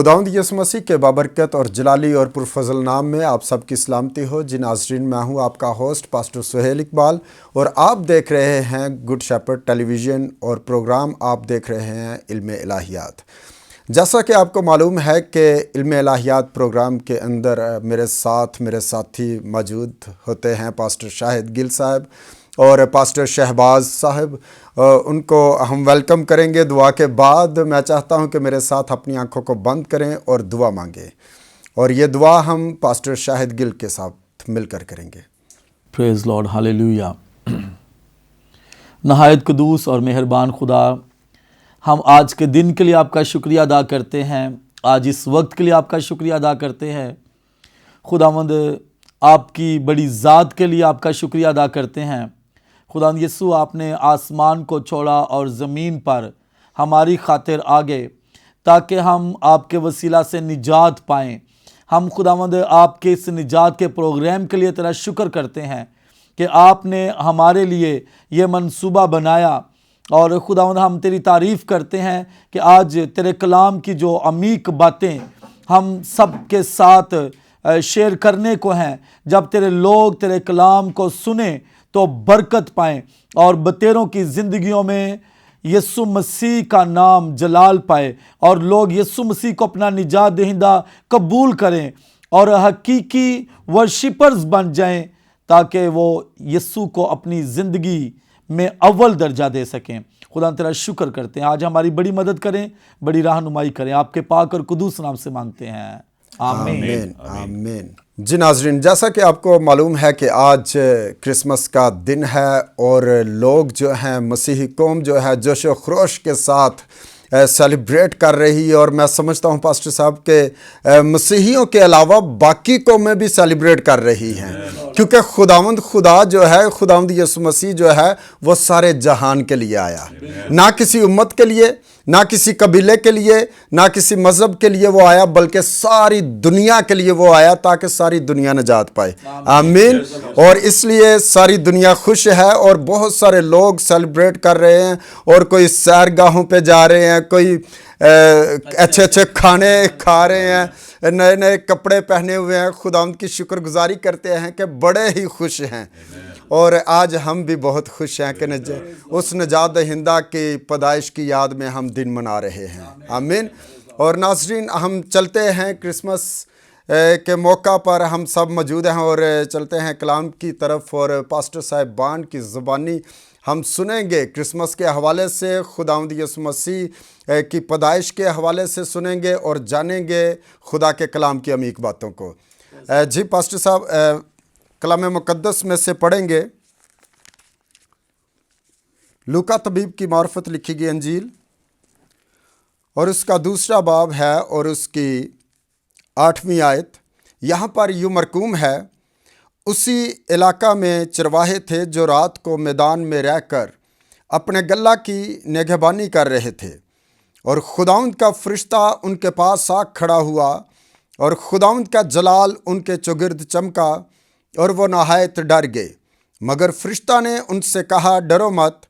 خداوند یسوع مسیح کے بابرکت اور جلالی اور پرفضل نام میں آپ سب کی سلامتی ہو۔ جی ناظرین، میں ہوں آپ کا ہوسٹ پاسٹر سہیل اقبال اور آپ دیکھ رہے ہیں گڈ شیپرڈ ٹیلی ویژن اور پروگرام آپ دیکھ رہے ہیں علم الہیات۔ جیسا کہ آپ کو معلوم ہے کہ علم الہیات پروگرام کے اندر میرے ساتھی موجود ہوتے ہیں پاسٹر شاہد گل صاحب اور پاسٹر شہباز صاحب۔ ان کو ہم ویلکم کریں گے دعا کے بعد۔ میں چاہتا ہوں کہ میرے ساتھ اپنی آنکھوں کو بند کریں اور دعا مانگیں، اور یہ دعا ہم پاسٹر شاہد گل کے ساتھ مل کر کریں گے۔ پریز لارڈ، ہاللیلویہ۔ نہایت قدوس اور مہربان خدا، ہم آج کے دن کے لیے آپ کا شکریہ ادا کرتے ہیں، آج اس وقت کے لیے آپ کا شکریہ ادا کرتے ہیں خداوند، آپ کی بڑی ذات کے لیے آپ کا شکریہ ادا کرتے ہیں خداوند یسوع۔ آپ نے آسمان کو چھوڑا اور زمین پر ہماری خاطر آ گئے تاکہ ہم آپ کے وسیلہ سے نجات پائیں۔ ہم خداوند آپ کے اس نجات کے پروگرام کے لیے تیرا شکر کرتے ہیں کہ آپ نے ہمارے لیے یہ منصوبہ بنایا، اور خداوند ہم تیری تعریف کرتے ہیں کہ آج تیرے کلام کی جو عمیق باتیں ہم سب کے ساتھ شیئر کرنے کو ہیں، جب تیرے لوگ تیرے کلام کو سنیں تو برکت پائیں اور بتیروں کی زندگیوں میں یسوع مسیح کا نام جلال پائے، اور لوگ یسوع مسیح کو اپنا نجات دہندہ قبول کریں اور حقیقی ورشپرز بن جائیں، تاکہ وہ یسوع کو اپنی زندگی میں اول درجہ دے سکیں۔ خدا تیرا شکر کرتے ہیں، آج ہماری بڑی مدد کریں، بڑی رہنمائی کریں، آپ کے پاک اور قدوس نام سے مانگتے ہیں، آمین۔ آمین۔ جی ناظرین، جیسا کہ آپ کو معلوم ہے کہ آج کرسمس کا دن ہے اور لوگ جو ہیں مسیحی قوم جو ہے جوش و خروش کے ساتھ سیلیبریٹ کر رہی ہے، اور میں سمجھتا ہوں پاسٹر صاحب کہ مسیحیوں کے علاوہ باقی قومیں بھی سیلیبریٹ کر رہی ہیں، کیونکہ خدا جو ہے، خداوند یسوع مسیح جو ہے وہ سارے جہان کے لیے آیا، نہ کسی امت کے لیے، نہ کسی قبیلے کے لیے، نہ کسی مذہب کے لیے وہ آیا، بلکہ ساری دنیا کے لیے وہ آیا تاکہ ساری دنیا نجات پائے۔ آمین۔ اور اس لیے ساری دنیا خوش ہے اور بہت سارے لوگ سیلیبریٹ کر رہے ہیں، اور کوئی سیر گاہوں پہ جا رہے ہیں، کوئی اچھے اچھے کھانے کھا رہے ہیں، نئے نئے کپڑے پہنے ہوئے ہیں، خداوند کی شکر گزاری کرتے ہیں کہ بڑے ہی خوش ہیں۔ اور آج ہم بھی بہت خوش ہیں کہ اس نجات دہندہ کی پیدائش کی یاد میں ہم دن منا رہے ہیں۔ آمین۔ اور ناظرین، ہم چلتے ہیں کرسمس کے موقع پر، ہم سب موجود ہیں اور چلتے ہیں کلام کی طرف، اور پاسٹر صاحبان کی زبانی ہم سنیں گے کرسمس کے حوالے سے، خداوند یسوع مسیح کی پیدائش کے حوالے سے سنیں گے اور جانیں گے خدا کے کلام کی عمیق باتوں کو۔ جی پاسٹر صاحب، کلام مقدس میں سے پڑھیں گے لوکا طبیب کی معرفت لکھی گئی انجیل، اور اس کا 2 باب ہے اور اس کی 8ویں آیت۔ یہاں پر یوں مرقوم ہے، اسی علاقہ میں چرواہے تھے جو رات کو میدان میں رہ کر اپنے گلہ کی نگہبانی کر رہے تھے، اور خداوند کا فرشتہ ان کے پاس آ کھڑا ہوا، اور خداوند کا جلال ان کے چوگرد چمکا، اور وہ نہایت ڈر گئے۔ مگر فرشتہ نے ان سے کہا، ڈرو مت،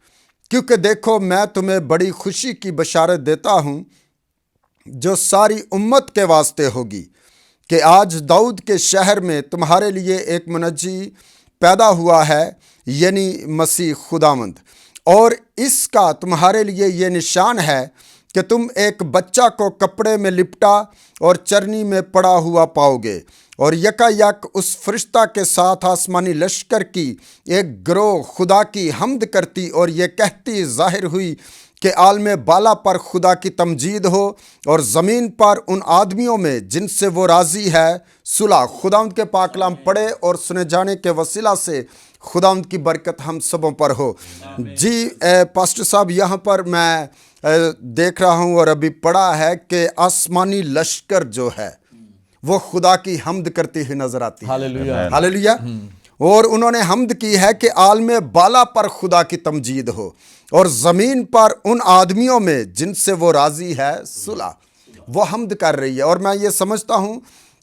کیونکہ دیکھو میں تمہیں بڑی خوشی کی بشارت دیتا ہوں جو ساری امت کے واسطے ہوگی، کہ آج داؤد کے شہر میں تمہارے لیے ایک منجی پیدا ہوا ہے، یعنی مسیح خداوند۔ اور اس کا تمہارے لیے یہ نشان ہے کہ تم ایک بچہ کو کپڑے میں لپٹا اور چرنی میں پڑا ہوا پاؤ گے۔ اور یکا یک اس فرشتہ کے ساتھ آسمانی لشکر کی ایک گروہ خدا کی حمد کرتی اور یہ کہتی ظاہر ہوئی کہ عالم بالا پر خدا کی تمجید ہو، اور زمین پر ان آدمیوں میں جن سے وہ راضی ہے صلح۔ خداوند کے پاک کلام پڑھے اور سنے جانے کے وسیلہ سے خداوند کی برکت ہم سبوں پر ہو۔ جی پاسٹر صاحب، یہاں پر میں دیکھ رہا ہوں اور ابھی پڑھا ہے کہ آسمانی لشکر جو ہے وہ خدا کی حمد کرتی ہوئی نظر آتی ہے۔ ہاللیلویہ۔ اور انہوں نے حمد کی ہے کہ عالم بالا پر خدا کی تمجید ہو، اور زمین پر ان آدمیوں میں جن سے وہ راضی ہے صلح۔ وہ حمد کر رہی ہے، اور میں یہ سمجھتا ہوں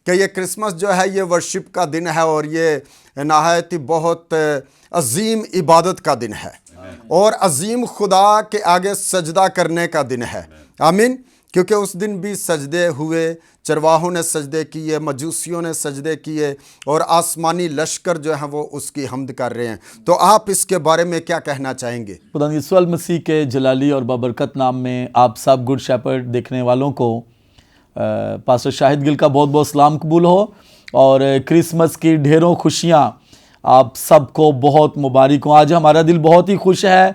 کہ یہ کرسمس جو ہے یہ ورشپ کا دن ہے، اور یہ نہایت ہی بہت عظیم عبادت کا دن ہے، اور عظیم خدا کے آگے سجدہ کرنے کا دن ہے۔ آمین۔ کیونکہ اس دن بھی سجدے ہوئے، چرواہوں نے سجدے کیے، مجوسیوں نے سجدے کیے، اور آسمانی لشکر جو ہیں وہ اس کی حمد کر رہے ہیں۔ تو آپ اس کے بارے میں کیا کہنا چاہیں گے؟ خدا یسوع المسیح کے جلالی اور بابرکت نام میں آپ سب گڈ شیپرڈ دیکھنے والوں کو پاسٹر شاہد گل کا بہت بہت سلام قبول ہو، اور کرسمس کی ڈھیروں خوشیاں آپ سب کو بہت مبارک ہوں۔ آج ہمارا دل بہت ہی خوش ہے،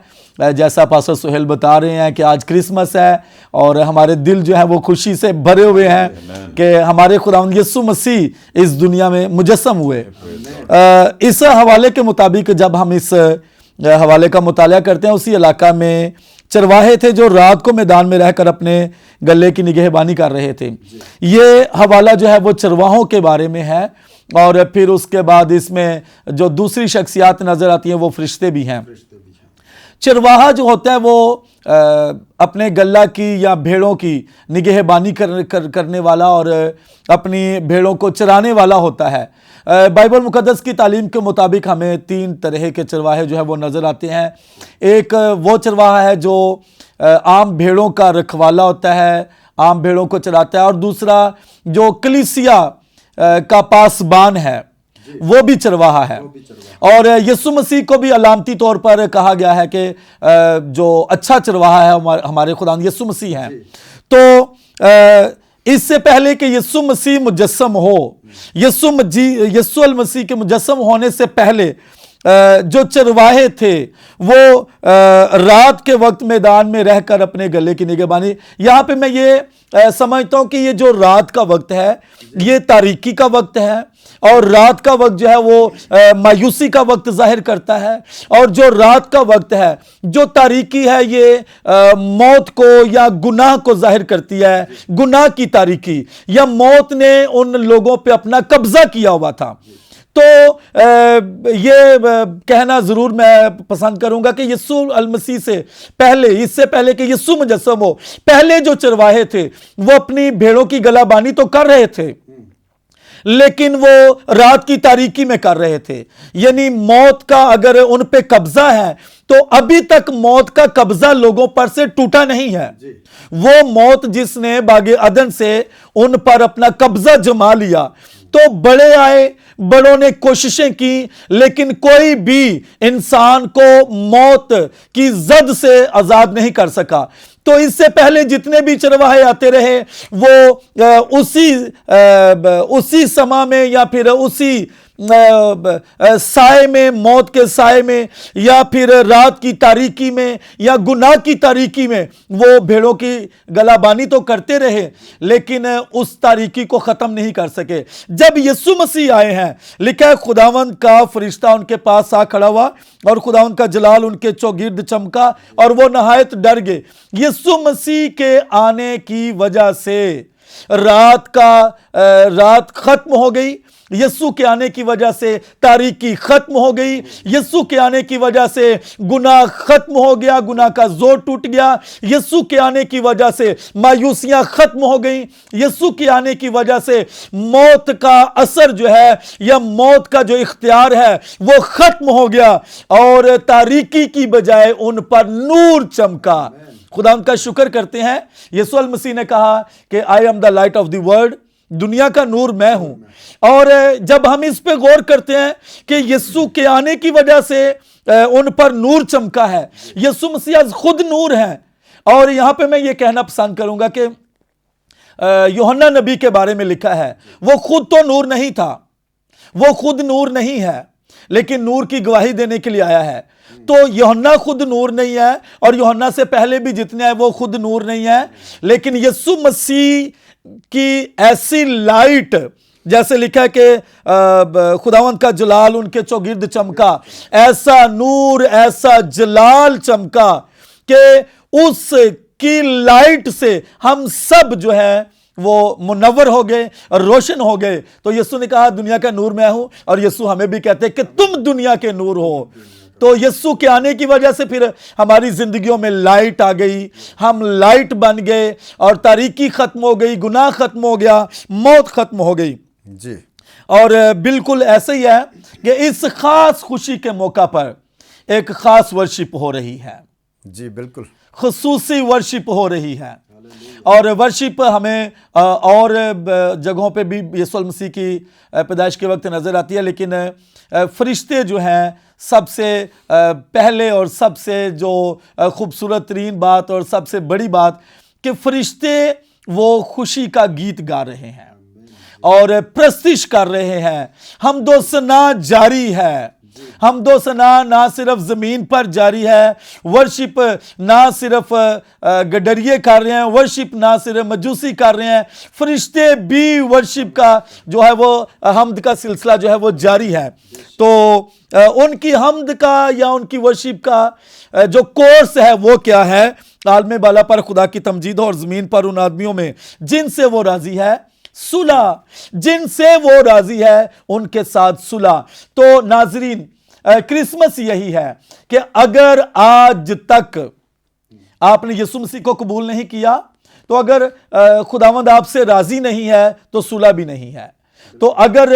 جیسا پاسٹر سہیل بتا رہے ہیں کہ آج کرسمس ہے، اور ہمارے دل جو ہے وہ خوشی سے بھرے ہوئے ہیں کہ ہمارے خداوند یسوع مسیح اس دنیا میں مجسم ہوئے۔ اس حوالے کے مطابق جب ہم اس حوالے کا مطالعہ کرتے ہیں، اسی علاقہ میں چرواہے تھے جو رات کو میدان میں رہ کر اپنے گلے کی نگہبانی کر رہے تھے۔ یہ حوالہ جو ہے وہ چرواہوں کے بارے میں ہے، اور پھر اس کے بعد اس میں جو دوسری شخصیات نظر آتی ہیں وہ فرشتے بھی ہیں۔ چرواہا جو ہوتا ہے وہ اپنے گلہ کی یا بھیڑوں کی نگہبانی کرنے والا اور اپنی بھیڑوں کو چرانے والا ہوتا ہے۔ بائبل مقدس کی تعلیم کے مطابق ہمیں 3 طرح کے چرواہے جو ہے وہ نظر آتے ہیں۔ ایک وہ چرواہا ہے جو عام بھیڑوں کا رکھوالا ہوتا ہے، عام بھیڑوں کو چراتا ہے، اور دوسرا جو کلیسیا کا پاسبان ہے وہ بھی چرواہا ہے۔ اور یسوع مسیح کو بھی علامتی طور پر کہا گیا ہے کہ جو اچھا چرواہا ہے ہمارے خداوند یسوع مسیح ہیں۔ تو اس سے پہلے کہ یسوع مسیح مجسم ہو، یسوع المسیح کے مجسم ہونے سے پہلے جو چرواہے تھے وہ رات کے وقت میدان میں رہ کر اپنے گلے کی نگہبانی، یہاں پہ میں یہ سمجھتا ہوں کہ یہ جو رات کا وقت ہے یہ تاریکی کا وقت ہے، اور رات کا وقت جو ہے وہ مایوسی کا وقت ظاہر کرتا ہے، اور جو رات کا وقت ہے، جو تاریکی ہے، یہ موت کو یا گناہ کو ظاہر کرتی ہے، گناہ کی تاریکی، یا موت نے ان لوگوں پہ اپنا قبضہ کیا ہوا تھا۔ تو یہ کہنا ضرور میں پسند کروں گا کہ یسوع المسیح سے پہلے، اس سے پہلے کہ یسوع مجسم ہو، پہلے جو چرواہے تھے وہ اپنی بھیڑوں کی گلہ بانی تو کر رہے تھے، لیکن وہ رات کی تاریکی میں کر رہے تھے۔ یعنی موت کا اگر ان پہ قبضہ ہے تو ابھی تک موت کا قبضہ لوگوں پر سے ٹوٹا نہیں ہے۔ وہ موت جس نے باغ عدن سے ان پر اپنا قبضہ جما لیا، تو بڑے آئے، بڑوں نے کوششیں کی، لیکن کوئی بھی انسان کو موت کی زد سے آزاد نہیں کر سکا۔ تو اس سے پہلے جتنے بھی چرواہے آتے رہے وہ اسی سما میں یا پھر اسی سائے میں، موت کے سائے میں، یا پھر رات کی تاریکی میں یا گناہ کی تاریکی میں وہ بھیڑوں کی گلہ بانی تو کرتے رہے، لیکن اس تاریکی کو ختم نہیں کر سکے۔ جب یسوع مسیح آئے ہیں، لکھا ہے خداوند کا فرشتہ ان کے پاس آ کھڑا ہوا اور خداوند کا جلال ان کے چوگرد چمکا اور وہ نہایت ڈر گئے۔ یسوع مسیح کے آنے کی وجہ سے رات ختم ہو گئی، یسوع کے آنے کی وجہ سے تاریکی ختم ہو گئی، یسوع کے آنے کی وجہ سے گناہ ختم ہو گیا، گناہ کا زور ٹوٹ گیا، یسوع کے آنے کی وجہ سے مایوسیاں ختم ہو گئیں، یسوع کے آنے کی وجہ سے موت کا اثر جو ہے یا موت کا جو اختیار ہے وہ ختم ہو گیا، اور تاریکی کی بجائے ان پر نور چمکا۔ خدا ان کا شکر کرتے ہیں۔ یسوع المسیح نے کہا کہ I am the light of the world، دنیا کا نور میں ہوں۔ اور جب ہم اس پہ غور کرتے ہیں کہ یسوع کے آنے کی وجہ سے ان پر نور چمکا ہے، یسوع مسیح خود نور ہیں۔ اور یہاں پہ میں یہ کہنا پسند کروں گا کہ یوحنا نبی کے بارے میں لکھا ہے، وہ خود تو نور نہیں تھا، وہ خود نور نہیں ہے، لیکن نور کی گواہی دینے کے لیے آیا ہے۔ تو یوحنا خود نور نہیں ہے، اور یوحنا سے پہلے بھی جتنے ہیں وہ خود نور نہیں ہے، لیکن یسوع مسیح کی ایسی لائٹ، جیسے لکھا ہے کہ خداوند کا جلال ان کے چوگرد چمکا، ایسا نور، ایسا جلال چمکا کہ اس کی لائٹ سے ہم سب جو ہے وہ منور ہو گئے اور روشن ہو گئے۔ تو یسوع نے کہا دنیا کا نور میں ہوں، اور یسوع ہمیں بھی کہتے ہیں کہ تم دنیا کے نور ہو۔ تو یسوع کے آنے کی وجہ سے پھر ہماری زندگیوں میں لائٹ آ گئی، ہم لائٹ بن گئے، اور تاریکی ختم ہو گئی، گناہ ختم ہو گیا، موت ختم ہو گئی۔ جی، اور بالکل ایسے ہی ہے کہ اس خاص خوشی کے موقع پر ایک خاص ورشپ ہو رہی ہے۔ جی بالکل، خصوصی ورشپ ہو رہی ہے۔ اور ورشپ ہمیں اور جگہوں پہ بھی یسوع مسیح کی پیدائش کے وقت نظر آتی ہے، لیکن فرشتے جو ہیں سب سے پہلے اور سب سے جو خوبصورت ترین بات اور سب سے بڑی بات کہ فرشتے وہ خوشی کا گیت گا رہے ہیں اور پرستش کر رہے ہیں. حمد و ثنا جاری ہے. حمد و ثنا نہ صرف زمین پر جاری ہے، ورشپ نہ صرف گڈریے کر رہے ہیں، ورشپ نہ صرف مجوسی کر رہے ہیں، فرشتے بھی ورشپ کا جو ہے وہ حمد کا سلسلہ جو ہے وہ جاری ہے. تو ان کی حمد کا یا ان کی ورشپ کا جو کورس ہے وہ کیا ہے؟ عالم بالا پر خدا کی تمجید ہو اور زمین پر ان آدمیوں میں جن سے وہ راضی ہے صلح. جن سے وہ راضی ہے ان کے ساتھ صلح. تو ناظرین، کرسمس یہی ہے کہ اگر آج تک آپ نے یسوع مسیح کو قبول نہیں کیا تو اگر خداوند آپ سے راضی نہیں ہے تو صلح بھی نہیں ہے. تو اگر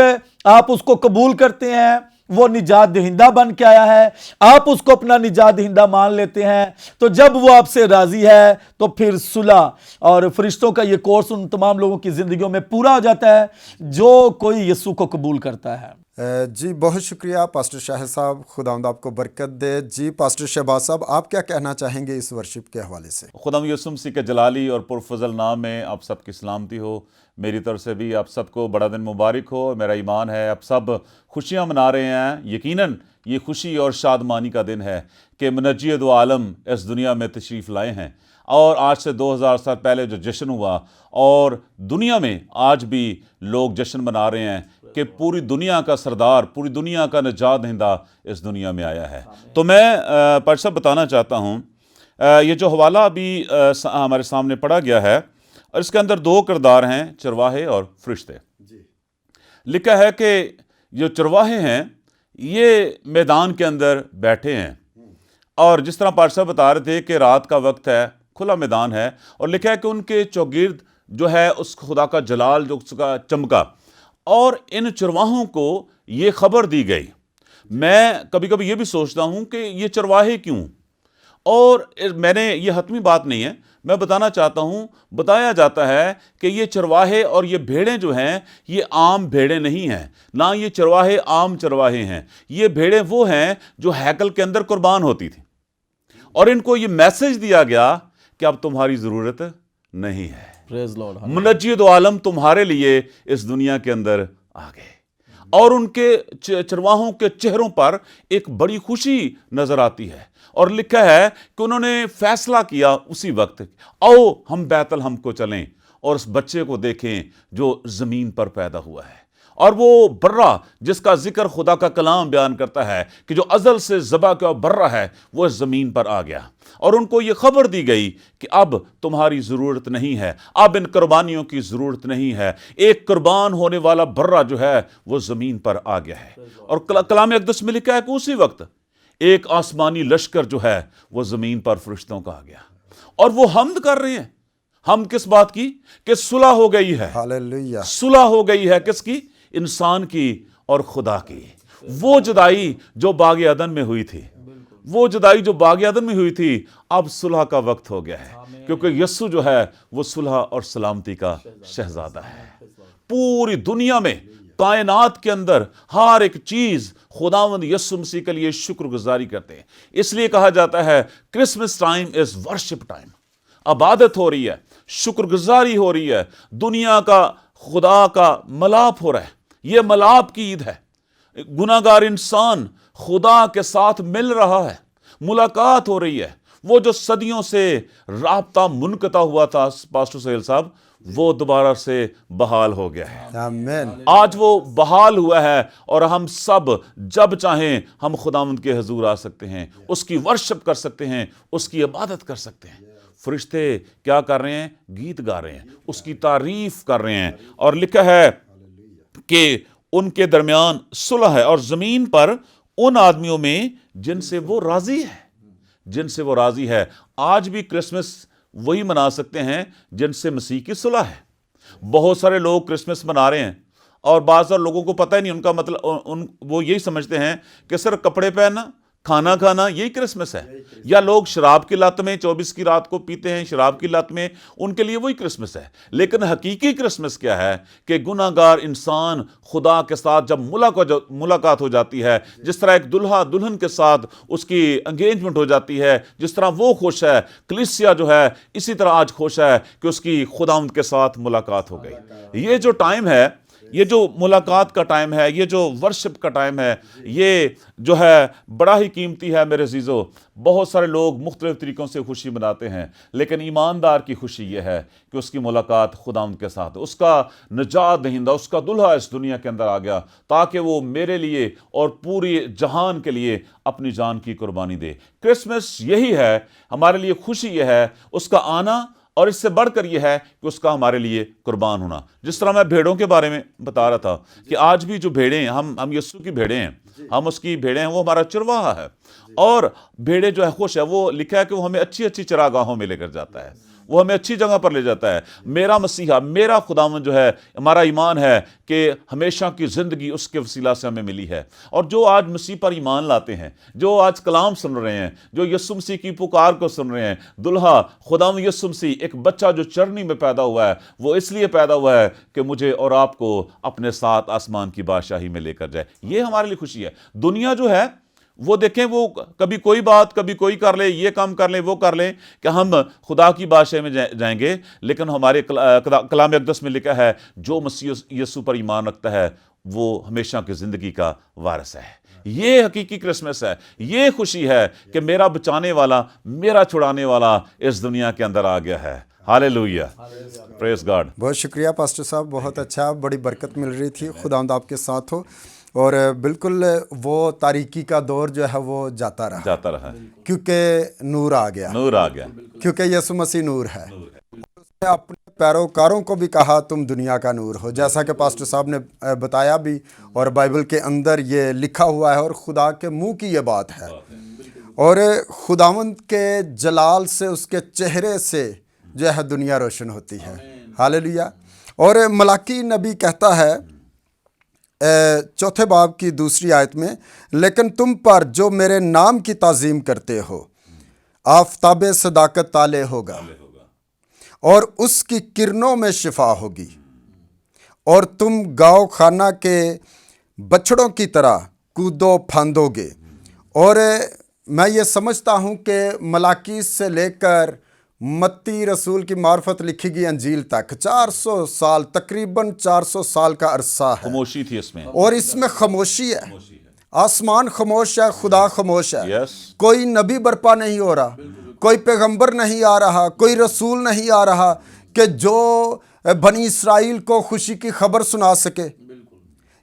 آپ اس کو قبول کرتے ہیں، وہ نجات دہندہ بن کے آیا ہے، آپ اس کو اپنا نجات دہندہ مان لیتے ہیں، تو جب وہ آپ سے راضی ہے تو پھر صلح اور فرشتوں کا یہ کورس ان تمام لوگوں کی زندگیوں میں پورا ہو جاتا ہے جو کوئی یسوع کو قبول کرتا ہے. جی بہت شکریہ پاسٹر شاہد صاحب، خداوند آپ کو برکت دے. جی پاسٹر شہباز صاحب، آپ کیا کہنا چاہیں گے اس ورشپ کے حوالے سے؟ خداوند یسوع مسیح کے جلالی اور پرفضل نام میں آپ سب کی سلامتی ہو. میری طرف سے بھی آپ سب کو بڑا دن مبارک ہو. میرا ایمان ہے آپ سب خوشیاں منا رہے ہیں. یقیناً یہ خوشی اور شادمانی کا دن ہے کہ منجی دو عالم اس دنیا میں تشریف لائے ہیں، اور آج سے 2000 سال پہلے جو جشن ہوا اور دنیا میں آج بھی لوگ جشن منا رہے ہیں کہ پوری دنیا کا سردار، پوری دنیا کا نجات دہندہ اس دنیا میں آیا ہے. تو میں پادشاہ صاحب بتانا چاہتا ہوں، یہ جو حوالہ ابھی ہمارے سامنے پڑھا گیا ہے اور اس کے اندر دو کردار ہیں، چرواہے اور فرشتے. لکھا ہے کہ جو چرواہے ہیں یہ میدان کے اندر بیٹھے ہیں، اور جس طرح پادشاہ صاحب بتا رہے تھے کہ رات کا وقت ہے، کھلا میدان ہے، اور لکھا ہے کہ ان کے چوگرد جو ہے اس خدا کا جلال جو اس کا چمکا، اور ان چرواہوں کو یہ خبر دی گئی. میں کبھی کبھی یہ بھی سوچتا ہوں کہ یہ چرواہے کیوں، اور میں نے یہ حتمی بات نہیں ہے، میں بتانا چاہتا ہوں، بتایا جاتا ہے کہ یہ چرواہے اور یہ بھیڑیں جو ہیں یہ عام بھیڑیں نہیں ہیں، نہ یہ چرواہے عام چرواہے ہیں. یہ بھیڑیں وہ ہیں جو ہیکل کے اندر قربان ہوتی تھیں، اور ان کو یہ میسج دیا گیا کہ اب تمہاری ضرورت نہیں ہے. منجی دو عالم تمہارے لیے اس دنیا کے اندر آ گئے، اور ان کے چرواہوں کے چہروں پر ایک بڑی خوشی نظر آتی ہے. اور لکھا ہے کہ انہوں نے فیصلہ کیا اسی وقت، آؤ ہم بیت لحم کو چلیں اور اس بچے کو دیکھیں جو زمین پر پیدا ہوا ہے. اور وہ برہ جس کا ذکر خدا کا کلام بیان کرتا ہے کہ جو ازل سے ذبح کا برہ ہے، وہ اس زمین پر آ گیا، اور ان کو یہ خبر دی گئی کہ اب تمہاری ضرورت نہیں ہے، اب ان قربانیوں کی ضرورت نہیں ہے. ایک قربان ہونے والا برہ جو ہے وہ زمین پر آ گیا ہے. اور کلام اقدس میں لکھا ہے کہ اسی وقت ایک آسمانی لشکر جو ہے وہ زمین پر فرشتوں کا آ گیا، اور وہ حمد کر رہے ہیں. ہم کس بات کی؟ کہ صلح ہو گئی ہے. ہاللیلویہ. صلح ہو گئی ہے کس کی؟ انسان کی اور خدا کی. وہ جدائی جو باغ عدن میں ہوئی تھی، وہ جدائی جو باغ عدن میں ہوئی تھی، اب صلح کا وقت ہو گیا ہے، کیونکہ یسوع جو ہے وہ صلح اور سلامتی کا شہزادہ ہے. پوری دنیا میں، کائنات کے اندر ہر ایک چیز خداوند یسوع مسیح کے لیے شکر گزاری کرتے ہیں. اس لیے کہا جاتا ہے Christmas time is worship time. عبادت ہو رہی ہے، شکر گزاری ہو رہی ہے، دنیا کا خدا کا ملاپ ہو رہا ہے. یہ ملاپ کی عید ہے. گناہگار انسان خدا کے ساتھ مل رہا ہے، ملاقات ہو رہی ہے. وہ جو صدیوں سے رابطہ منقطع ہوا تھا پاسٹر سہیل صاحب، وہ دوبارہ سے بحال ہو گیا ہے. آمین. آج وہ بحال ہوا ہے، اور ہم سب جب چاہیں ہم خداوند کے حضور آ سکتے ہیں، اس کی ورشپ کر سکتے ہیں، اس کی عبادت کر سکتے ہیں. فرشتے کیا کر رہے ہیں؟ گیت گا رہے ہیں، اس کی تعریف کر رہے ہیں. اور لکھا ہے کہ ان کے درمیان صلح ہے، اور زمین پر ان آدمیوں میں جن سے وہ راضی ہے، جن سے وہ راضی ہے. آج بھی کرسمس وہی منا سکتے ہیں جن سے مسیح کی صلح ہے. بہت سارے لوگ کرسمس منا رہے ہیں، اور بعض لوگوں کو پتہ ہی نہیں، ان کا مطلب وہ یہی سمجھتے ہیں کہ صرف کپڑے پہننا، کھانا کھانا یہی کرسمس ہے. یا لوگ شراب کی لت میں 24 کی رات کو پیتے ہیں, شراب کی لت میں, ان کے لیے وہی کرسمس ہے. لیکن حقیقی کرسمس کیا ہے کہ گناہ گار انسان خدا کے ساتھ جب ملاقات ہو جاتی ہے, جس طرح ایک دلہا دلہن کے ساتھ اس کی انگیجمنٹ ہو جاتی ہے, جس طرح وہ خوش ہے, کلیسیا جو ہے اسی طرح آج خوش ہے کہ اس کی خداوند کے ساتھ ملاقات ہو گئی. یہ جو ٹائم ہے, یہ جو ملاقات کا ٹائم ہے, یہ جو ورشپ کا ٹائم ہے, یہ جو ہے بڑا ہی قیمتی ہے میرے عزیزو. بہت سارے لوگ مختلف طریقوں سے خوشی مناتے ہیں, لیکن ایماندار کی خوشی یہ ہے کہ اس کی ملاقات خداوند کے ساتھ, اس کا نجات دہندہ, اس کا دلہا اس دنیا کے اندر آ گیا تاکہ وہ میرے لیے اور پوری جہان کے لیے اپنی جان کی قربانی دے. کرسمس یہی ہے, ہمارے لیے خوشی یہ ہے اس کا آنا, اور اس سے بڑھ کر یہ ہے کہ اس کا ہمارے لیے قربان ہونا. جس طرح میں بھیڑوں کے بارے میں بتا رہا تھا کہ آج بھی جو بھیڑیں ہیں, ہم یسوع کی بھیڑیں ہیں, ہم اس کی بھیڑیں ہیں, وہ ہمارا چرواہا ہے. اور بھیڑیں جو ہے خوش ہے, وہ لکھا ہے کہ وہ ہمیں اچھی اچھی چراگاہوں میں لے کر جاتا ہے, وہ ہمیں اچھی جگہ پر لے جاتا ہے. میرا مسیحا, میرا خداوند جو ہے, ہمارا ایمان ہے کہ ہمیشہ کی زندگی اس کے وسیلہ سے ہمیں ملی ہے. اور جو آج مسیح پر ایمان لاتے ہیں, جو آج کلام سن رہے ہیں, جو یسوع مسیح کی پکار کو سن رہے ہیں, دلہا خداوند یسوع مسیح, ایک بچہ جو چرنی میں پیدا ہوا ہے, وہ اس لیے پیدا ہوا ہے کہ مجھے اور آپ کو اپنے ساتھ آسمان کی بادشاہی میں لے کر جائے. یہ ہمارے لیے خوشی ہے. دنیا جو ہے وہ دیکھیں, وہ کبھی کوئی بات, کبھی کوئی کر لے, یہ کام کر لیں, وہ کر لیں کہ ہم خدا کی بادشاہی میں جائیں گے. لیکن ہمارے کلام اقدس میں لکھا ہے جو مسیح یسوع پر ایمان رکھتا ہے وہ ہمیشہ کی زندگی کا وارث ہے. یہ حقیقی کرسمس ہے, یہ خوشی ہے کہ میرا بچانے والا, میرا چھڑانے والا اس دنیا کے اندر آ گیا ہے. ہالےلویہ, پریز گاڈ. بہت شکریہ پاسٹر صاحب, بہت اچھا, بڑی برکت مل رہی تھی. خداوند آپ کے ساتھ ہو. اور بالکل وہ تاریکی کا دور جو ہے وہ جاتا رہا کیونکہ نور آ گیا, کیونکہ یسوع مسیح نور ہے. اس نے اپنے پیروکاروں کو بھی کہا تم دنیا کا نور ہو, جیسا کہ پاسٹر صاحب نے بتایا بھی, اور بائبل کے اندر یہ لکھا ہوا ہے, اور خدا کے منہ کی یہ بات ہے. اور خداوند کے جلال سے, اس کے چہرے سے جو ہے دنیا روشن ہوتی ہے. ہالےلویہ. اور ملاکی نبی کہتا ہے 4 باب کی 2 آیت میں, لیکن تم پر جو میرے نام کی تعظیم کرتے ہو آفتاب صداقت طالع ہوگا, اور اس کی کرنوں میں شفا ہوگی, اور تم گاؤ خانہ کے بچڑوں کی طرح کودو پھاندو گے. اور میں یہ سمجھتا ہوں کہ ملاکی سے لے کر متی رسول کی معرفت لکھی گئی انجیل تک 400 سال, تقریباً 400 سال کا عرصہ ہے. خاموشی تھی اس میں, اور اس میں خاموشی ہے. آسمان خاموش ہے, خدا خاموش ہے. کوئی نبی برپا نہیں ہو رہا, کوئی پیغمبر نہیں آ رہا, کوئی رسول نہیں آ رہا کہ جو بنی اسرائیل کو خوشی کی خبر سنا سکے.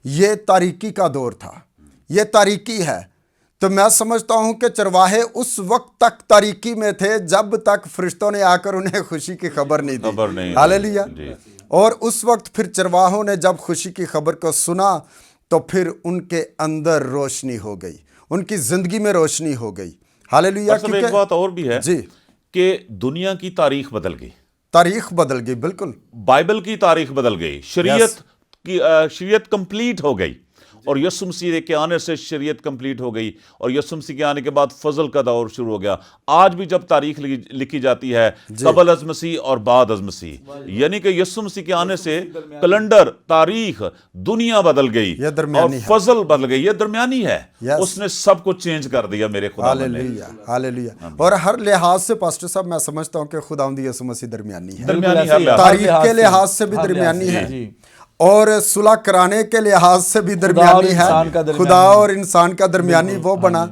یہ تاریکی کا دور تھا, یہ تاریکی ہے. تو میں سمجھتا ہوں کہ چرواہے اس وقت تک تاریکی میں تھے جب تک فرشتوں نے آ کر انہیں خوشی کی خبر نہیں دی. ہالےلویہ. اور اس وقت پھر چرواہوں نے جب خوشی کی خبر کو سنا تو پھر ان کے اندر روشنی ہو گئی, ان کی زندگی میں روشنی ہو گئی. ہالےلویہ. ایک بات اور بھی ہے جی, کہ دنیا کی تاریخ بدل گئی, تاریخ بدل گئی. بالکل, بائبل کی تاریخ بدل گئی, شریعت کمپلیٹ ہو گئی, اور یسوع مسیح کے آنے سے شریعت کمپلیٹ ہو گئی, اور یسوع مسیح کے آنے کے بعد فضل کا دور شروع ہو گیا. آج بھی جب تاریخ لکھی جاتی ہے قبل از مسیح اور بعد از مسیح, یعنی کہ یسوع مسیح کے آنے سے کیلنڈر, تاریخ, دنیا بدل گئی, اور فضل بدل گئی. یہ درمیانی ہے, اس نے سب کچھ چینج کر دیا میرے خدا نے. ہالےلویہ, ہالےلویہ. اور ہر لحاظ سے پاسٹر صاحب میں سمجھتا ہوں کہ خداوند یسوع مسیح درمیانی ہے, تاریخ کے لحاظ سے بھی درمیانی ہے, اور صلح کرانے کے لحاظ سے بھی درمیانی ہے. خدا اور انسان کا درمیانی وہ بنا.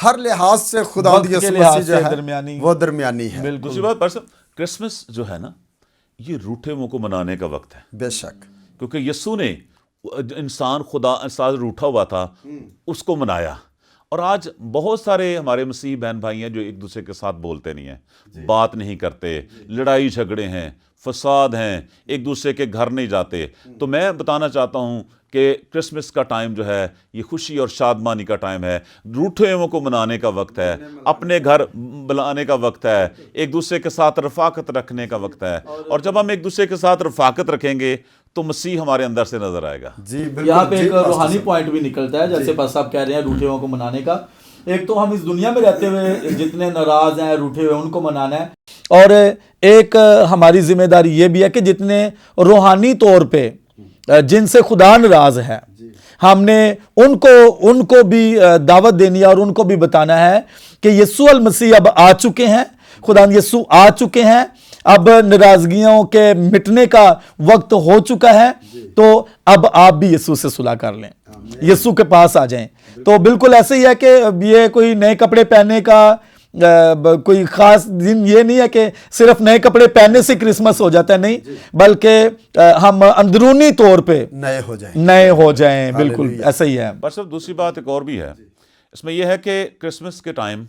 ہر لحاظ سے خداوند یسوع مسیح جو ہے وہ درمیانی ہے. دوسری بات, کرسمس جو ہے نا, یہ روٹھے منہ کو منانے کا وقت ہے. بے شک, کیونکہ یسوع نے انسان, خدا انسان روٹھا ہوا تھا, اس کو منایا. اور آج بہت سارے ہمارے مسیحی بہن بھائی ہیں جو ایک دوسرے کے ساتھ بولتے نہیں ہیں, بات نہیں کرتے, لڑائی جھگڑے ہیں, فساد ہیں, ایک دوسرے کے گھر نہیں جاتے. تو میں بتانا چاہتا ہوں کہ کرسمس کا ٹائم جو ہے یہ خوشی اور شادمانی کا ٹائم ہے, روٹھے ہوئوں کو منانے کا وقت ہے, اپنے گھر بلانے کا وقت ہے, ایک دوسرے کے ساتھ رفاقت رکھنے کا وقت ہے. اور جب ہم ایک دوسرے کے ساتھ رفاقت رکھیں گے تو مسیح ہمارے اندر سے نظر آئے گا. یہاں پہ ایک روحانی پوائنٹ بھی نکلتا ہے, جیسے بس آپ کہہ رہے ہیں روٹھے ہوئوں کو منانے کا. ایک تو ہم اس دنیا میں رہتے ہوئے جتنے ناراض ہیں روٹھے ہوئے ان کو منانا ہے، اور ایک ہماری ذمہ داری یہ بھی ہے کہ جتنے روحانی طور پہ جن سے خدا ناراض ہے ہم نے ان کو بھی دعوت دینی ہے اور ان کو بھی بتانا ہے کہ یسوع المسیح اب آ چکے ہیں، خدا یسوع آ چکے ہیں، اب ناراضگیوں کے مٹنے کا وقت ہو چکا ہے، تو اب آپ بھی یسوع سے صلح کر لیں، یسوع کے پاس آ جائیں۔ تو بالکل ایسے ہی ہے کہ یہ کوئی نئے کپڑے پہننے کا کوئی خاص دن یہ نہیں ہے کہ صرف نئے کپڑے پہننے سے کرسمس ہو جاتا ہے، نہیں، بلکہ ہم اندرونی طور پہ نئے ہو جائیں، بالکل ایسا ہی ہے۔ پر صرف دوسری بات ایک اور بھی ہے اس میں، یہ ہے کہ کرسمس کے ٹائم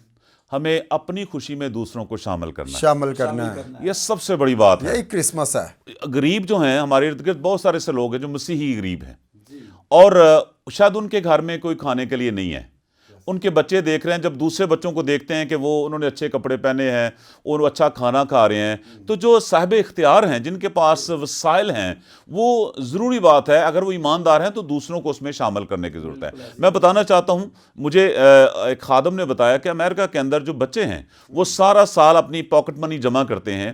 ہمیں اپنی خوشی میں دوسروں کو شامل کرنا ہے۔ یہ سب سے بڑی بات ہے، یہی کرسمس ہے۔ غریب جو ہیں ہمارے ارد گرد بہت سارے سے لوگ ہیں جو مسیحی غریب ہیں، اور شاید ان کے گھر میں کوئی کھانے کے لیے نہیں ہے، ان کے بچے دیکھ رہے ہیں، جب دوسرے بچوں کو دیکھتے ہیں کہ وہ انہوں نے اچھے کپڑے پہنے ہیں اور اچھا کھانا کھا رہے ہیں، تو جو صاحب اختیار ہیں، جن کے پاس وسائل ہیں، وہ ضروری بات ہے اگر وہ ایماندار ہیں تو دوسروں کو اس میں شامل کرنے کی ضرورت ہے۔ میں بتانا چاہتا ہوں، مجھے ایک خادم نے بتایا کہ امریکہ کے اندر جو بچے ہیں وہ سارا سال اپنی پاکٹ منی جمع کرتے ہیں،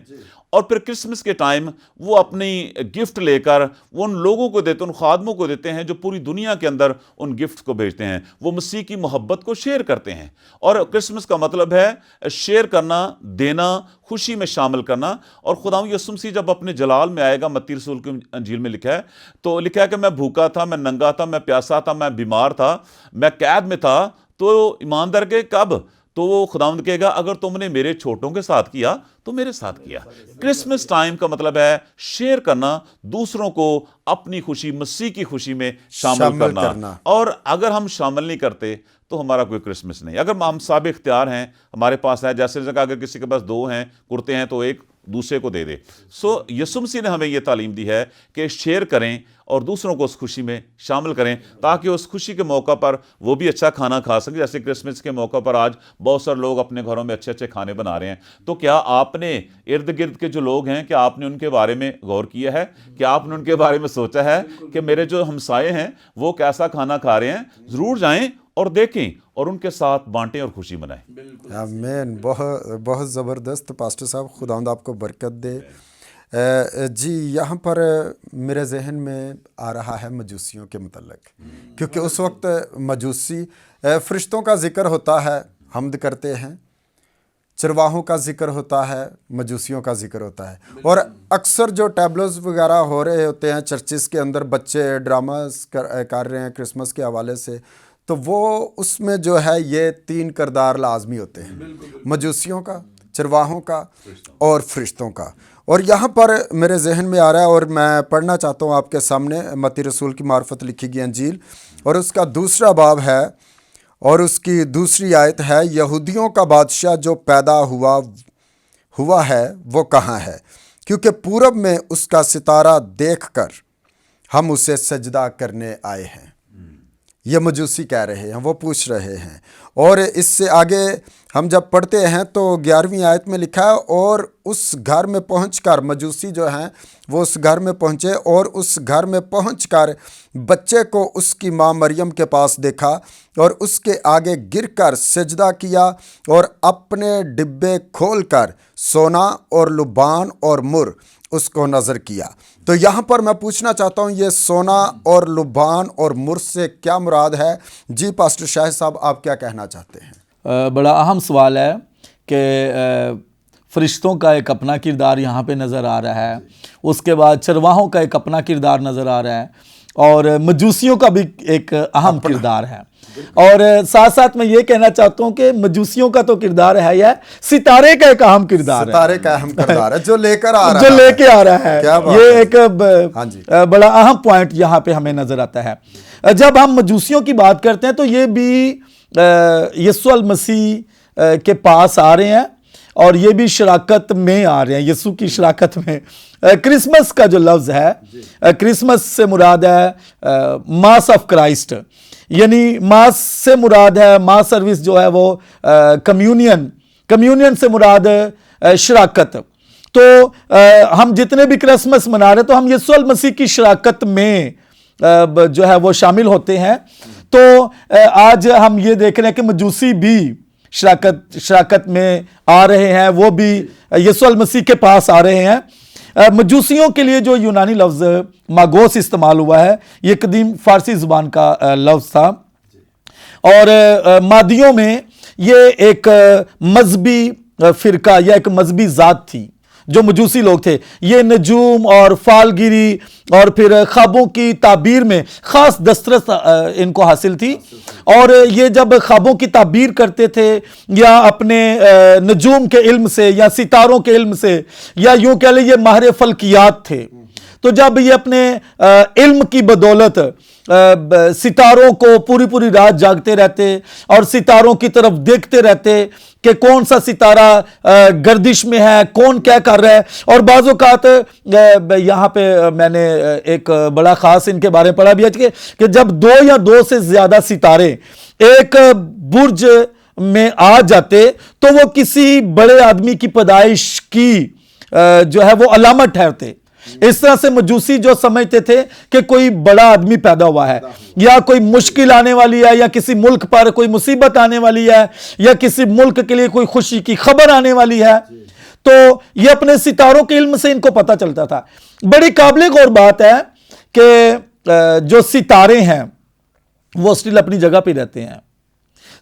اور پھر کرسمس کے ٹائم وہ اپنی گفٹ لے کر وہ ان لوگوں کو دیتے ہیں، ان خادموں کو دیتے ہیں جو پوری دنیا کے اندر ان گفٹ کو بھیجتے ہیں، وہ مسیح کی محبت کو شیئر کرتے ہیں۔ اور کرسمس کا مطلب ہے شیئر کرنا، دینا، خوشی میں شامل کرنا۔ اور خداوند یسوع مسیح جب اپنے جلال میں آئے گا، متی رسول کی انجیل میں لکھا ہے، تو لکھا ہے کہ میں بھوکا تھا، میں ننگا تھا، میں پیاسا تھا، میں بیمار تھا، میں قید میں تھا، تو ایماندار کے کب؟ تو وہ خداوند کہے گا اگر تم نے میرے چھوٹوں کے ساتھ کیا تو میرے ساتھ کیا۔ کرسمس ٹائم کا مطلب ہے شیئر کرنا، دوسروں کو اپنی خوشی، مسیح کی خوشی میں شامل کرنا۔ اور اگر ہم شامل نہیں کرتے تو ہمارا کوئی کرسمس نہیں۔ اگر ہم صاحب اختیار ہیں، ہمارے پاس ہے، جیسے اگر کسی کے پاس 2 ہیں کرتے ہیں تو ایک دوسرے کو دے دے۔ یسوع مسیح نے ہمیں یہ تعلیم دی ہے کہ شیئر کریں اور دوسروں کو اس خوشی میں شامل کریں، تاکہ اس خوشی کے موقع پر وہ بھی اچھا کھانا کھا سکیں۔ جیسے کرسمس کے موقع پر آج بہت سارے لوگ اپنے گھروں میں اچھے اچھے کھانے بنا رہے ہیں، تو کیا آپ نے ارد گرد کے جو لوگ ہیں، کیا آپ نے ان کے بارے میں غور کیا ہے؟ کیا آپ نے ان کے بارے میں سوچا ہے کہ میرے جو ہمسائے ہیں وہ کیسا کھانا کھا رہے ہیں؟ ضرور جائیں اور دیکھیں اور ان کے ساتھ بانٹیں اور خوشی منائیں۔ آمین۔ بہت زبردست پاسٹر صاحب، خداوند آپ کو برکت دے۔ جی، یہاں پر میرے ذہن میں آ رہا ہے مجوسیوں کے متعلق، کیونکہ اس وقت مجوسی فرشتوں کا ذکر ہوتا ہے، حمد کرتے ہیں، چرواہوں کا ذکر ہوتا ہے، مجوسیوں کا ذکر ہوتا ہے، اور اکثر جو ٹیبلوز وغیرہ ہو رہے ہوتے ہیں چرچز کے اندر، بچے ڈراماز کر رہے ہیں کرسمس کے حوالے سے، تو وہ اس میں جو ہے یہ 3 کردار لازمی ہوتے ہیں، مجوسیوں کا، چرواہوں کا اور فرشتوں کا۔ اور یہاں پر میرے ذہن میں آ رہا ہے اور میں پڑھنا چاہتا ہوں آپ کے سامنے، متی رسول کی معرفت لکھی گئی انجیل اور اس کا 2 باب ہے اور اس کی 2 آیت ہے، یہودیوں کا بادشاہ جو پیدا ہوا ہے وہ کہاں ہے؟ کیونکہ پورب میں اس کا ستارہ دیکھ کر ہم اسے سجدہ کرنے آئے ہیں۔ یہ مجوسی کہہ رہے ہیں، وہ پوچھ رہے ہیں۔ اور اس سے آگے ہم جب پڑھتے ہیں تو 11ویں آیت میں لکھا ہے، اور اس گھر میں پہنچ کر، مجوسی جو ہیں وہ اس گھر میں پہنچے اور اس گھر میں پہنچ کر بچے کو اس کی ماں مریم کے پاس دیکھا اور اس کے آگے گر کر سجدہ کیا اور اپنے ڈبے کھول کر سونا اور لبان اور مر اس کو نظر کیا۔ تو یہاں پر میں پوچھنا چاہتا ہوں، یہ سونا اور لبان اور مر سے کیا مراد ہے؟ جی پاسٹر شاہد صاحب، آپ کیا کہنا چاہتے ہیں؟ بڑا اہم سوال ہے کہ فرشتوں کا ایک اپنا کردار یہاں پہ نظر آ رہا ہے، اس کے بعد چرواہوں کا ایک اپنا کردار نظر آ رہا ہے، اور مجوسیوں کا بھی ایک اہم کردار ہے۔ اور ساتھ ساتھ میں یہ کہنا چاہتا ہوں کہ مجوسیوں کا تو کردار ہے، یہ ستارے کا ایک اہم کردار ہے، ستارے کا اہم کردار ہے جو لے کے آ رہا ہے۔ یہ ایک بڑا اہم پوائنٹ یہاں پہ ہمیں نظر آتا ہے۔ جب ہم مجوسیوں کی بات کرتے ہیں تو یہ بھی یسوع المسیح کے پاس آ رہے ہیں اور یہ بھی شراکت میں آ رہے ہیں، یسوع کی شراکت میں۔ کرسمس کا جو لفظ ہے، کرسمس سے مراد ہے ماس آف کرائسٹ، یعنی ماس سے مراد ہے، ماس سروس جو ہے وہ کمیونین سے مراد شراکت۔ تو ہم جتنے بھی کرسمس منا رہے تو ہم یسوع المسیح کی شراکت میں جو ہے وہ شامل ہوتے ہیں۔ تو آج ہم یہ دیکھ رہے ہیں کہ مجوسی بھی شراکت میں آ رہے ہیں، وہ بھی یسوع المسیح کے پاس آ رہے ہیں۔ مجوسیوں کے لیے جو یونانی لفظ ماگوس استعمال ہوا ہے، یہ قدیم فارسی زبان کا لفظ تھا، اور مادیوں میں یہ ایک مذہبی فرقہ یا ایک مذہبی ذات تھی جو مجوسی لوگ تھے۔ یہ نجوم اور فالگیری اور پھر خوابوں کی تعبیر میں خاص دسترس ان کو حاصل تھی، اور یہ جب خوابوں کی تعبیر کرتے تھے یا اپنے نجوم کے علم سے یا ستاروں کے علم سے، یا یوں کہہ لیں یہ ماہر فلکیات تھے، تو جب یہ اپنے علم کی بدولت ستاروں کو پوری رات جاگتے رہتے اور ستاروں کی طرف دیکھتے رہتے کہ کون سا ستارہ گردش میں ہے، کون کیا کر رہا ہے، اور بعض اوقات یہاں پہ میں نے ایک بڑا خاص ان کے بارے میں پڑھا بھی ہے کہ جب 2 یا 2 سے زیادہ ستارے ایک برج میں آ جاتے تو وہ کسی بڑے آدمی کی پیدائش کی جو ہے وہ علامت ٹھہرتے۔ اس طرح سے مجوسی جو سمجھتے تھے کہ کوئی بڑا آدمی پیدا ہوا ہے، یا کوئی مشکل آنے والی ہے، یا کسی ملک پر کوئی مصیبت آنے والی ہے، یا کسی ملک کے لیے کوئی خوشی کی خبر آنے والی ہے، تو یہ اپنے ستاروں کے علم سے ان کو پتہ چلتا تھا۔ بڑی قابل غور بات ہے کہ جو ستارے ہیں وہ اسٹل اپنی جگہ پہ رہتے ہیں،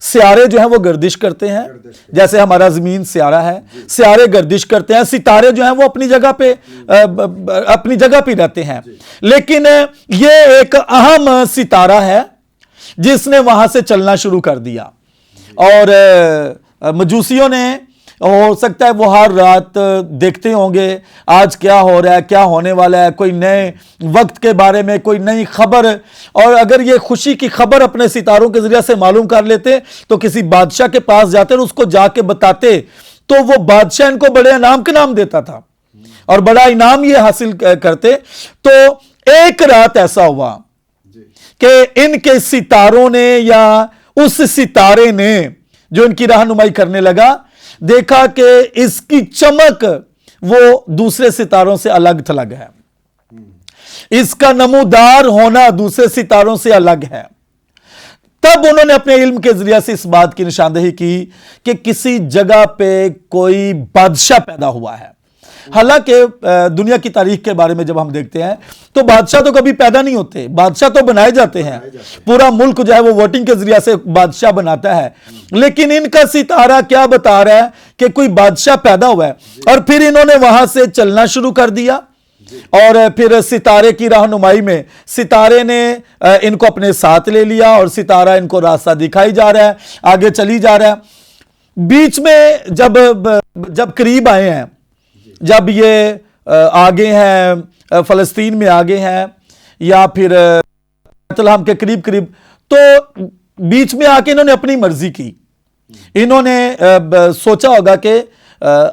سیارے جو ہیں وہ گردش کرتے ہیں، جیسے ہمارا زمین سیارہ ہے، سیارے گردش کرتے ہیں، ستارے جو ہیں وہ اپنی جگہ پہ رہتے ہیں، لیکن یہ ایک اہم ستارہ ہے جس نے وہاں سے چلنا شروع کر دیا، اور مجوسیوں نے ہو سکتا ہے وہ ہر رات دیکھتے ہوں گے آج کیا ہو رہا ہے، کیا ہونے والا ہے، کوئی نئے وقت کے بارے میں کوئی نئی خبر، اور اگر یہ خوشی کی خبر اپنے ستاروں کے ذریعے سے معلوم کر لیتے تو کسی بادشاہ کے پاس جاتے اور اس کو جا کے بتاتے، تو وہ بادشاہ ان کو بڑے انعام کے نام دیتا تھا اور بڑا انعام یہ حاصل کرتے۔ تو ایک رات ایسا ہوا کہ ان کے ستاروں نے یا اس ستارے نے جو ان کی رہنمائی کرنے لگا، دیکھا کہ اس کی چمک وہ دوسرے ستاروں سے الگ تھلگ ہے، اس کا نمودار ہونا دوسرے ستاروں سے الگ ہے۔ تب انہوں نے اپنے علم کے ذریعے سے اس بات کی نشاندہی کی کہ کسی جگہ پہ کوئی بادشاہ پیدا ہوا ہے۔ حالانکہ دنیا کی تاریخ کے بارے میں جب ہم دیکھتے ہیں تو بادشاہ تو کبھی پیدا نہیں ہوتے، بادشاہ تو بنائے جاتے ہیں، پورا ملک جو ہے وہ ووٹنگ کے ذریعے سے بادشاہ بناتا ہے، لیکن ان کا ستارہ کیا بتا رہا ہے کہ کوئی بادشاہ پیدا ہوا ہے، اور پھر انہوں نے وہاں سے چلنا شروع کر دیا، اور پھر ستارے کی رہنمائی میں ستارے نے ان کو اپنے ساتھ لے لیا، اور ستارہ ان کو راستہ دکھائی جا رہا ہے، آگے چلی جا رہا ہے۔ بیچ میں جب قریب آئے ہیں، جب یہ آگے ہیں فلسطین میں آگے ہیں یا پھر بیت لحم کے قریب، تو بیچ میں آ کے انہوں نے اپنی مرضی کی، انہوں نے سوچا ہوگا کہ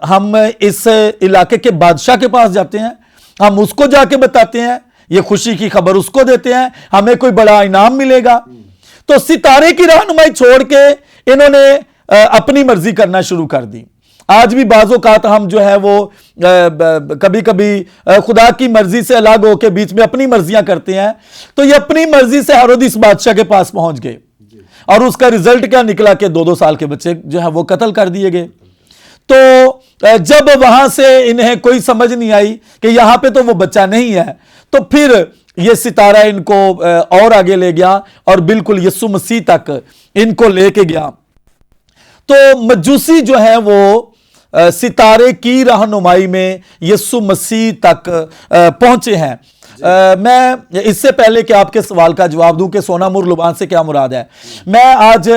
ہم اس علاقے کے بادشاہ کے پاس جاتے ہیں، ہم اس کو جا کے بتاتے ہیں، یہ خوشی کی خبر اس کو دیتے ہیں، ہمیں کوئی بڑا انعام ملے گا۔ تو ستارے کی رہنمائی چھوڑ کے انہوں نے اپنی مرضی کرنا شروع کر دی۔ آج بھی بعض اوقات ہم جو ہے وہ کبھی خدا کی مرضی سے الگ ہو کے بیچ میں اپنی مرضیاں کرتے ہیں، تو یہ اپنی مرضی سے ہیرودیس بادشاہ کے پاس پہنچ گئے، اور اس کا رزلٹ کیا نکلا کہ 2 سال کے بچے جو ہے وہ قتل کر دیے گئے۔ تو جب وہاں سے انہیں کوئی سمجھ نہیں آئی کہ یہاں پہ تو وہ بچہ نہیں ہے، تو پھر یہ ستارہ ان کو اور آگے لے گیا اور بالکل یسوع مسیح تک ان کو لے کے گیا۔ تو مجوسی جو ہے وہ ستارے کی رہنمائی میں یسوع مسیح تک پہنچے ہیں۔ میں اس سے پہلے کہ آپ کے سوال کا جواب دوں کہ سونا مور لبان سے کیا مراد ہے، میں آج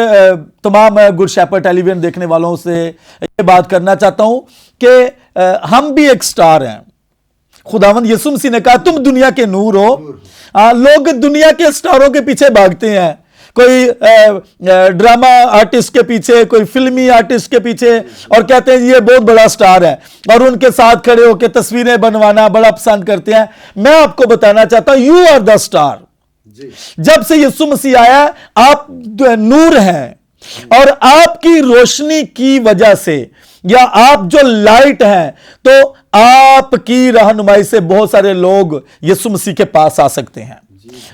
تمام گڈ شیپرڈ ٹیلی ویژن دیکھنے والوں سے یہ بات کرنا چاہتا ہوں کہ ہم بھی ایک سٹار ہیں۔ خداوند یسوع مسیح نے کہا تم دنیا کے نور ہو۔ لوگ دنیا کے سٹاروں کے پیچھے بھاگتے ہیں، کوئی ڈرامہ آرٹسٹ کے پیچھے، کوئی فلمی آرٹسٹ کے پیچھے، اور کہتے ہیں یہ بہت بڑا سٹار ہے، اور ان کے ساتھ کھڑے ہو کے تصویریں بنوانا بڑا پسند کرتے ہیں۔ میں آپ کو بتانا چاہتا ہوں یو آر دا سٹار۔ جب سے یسوع مسیح آیا آپ نور ہیں، اور آپ کی روشنی کی وجہ سے یا آپ جو لائٹ ہیں تو آپ کی رہنمائی سے بہت سارے لوگ یسوع مسیح کے پاس آ سکتے ہیں۔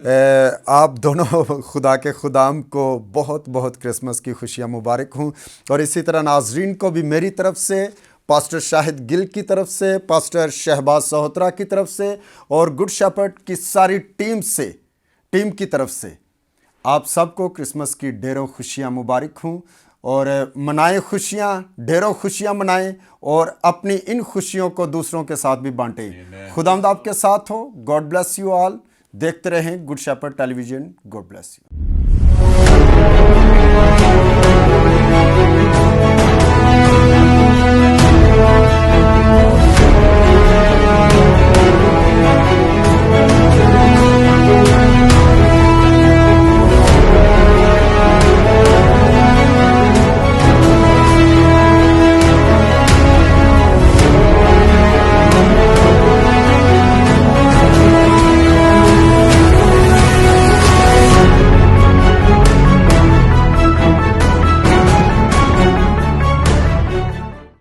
آپ دونوں خدا کے خدام کو بہت بہت کرسمس کی خوشیاں مبارک ہوں، اور اسی طرح ناظرین کو بھی میری طرف سے، پاسٹر شاہد گل کی طرف سے، پاسٹر شہباز سہوترا کی طرف سے، اور گڈ شیپرڈ کی ساری ٹیم کی طرف سے آپ سب کو کرسمس کی ڈھیروں خوشیاں مبارک ہوں، اور منائیں خوشیاں، ڈھیروں خوشیاں منائیں، اور اپنی ان خوشیوں کو دوسروں کے ساتھ بھی بانٹیں۔ خداوند آپ کے ساتھ ہو۔ God bless you all. دیکھتے رہیں Good Shepherd television. God bless you.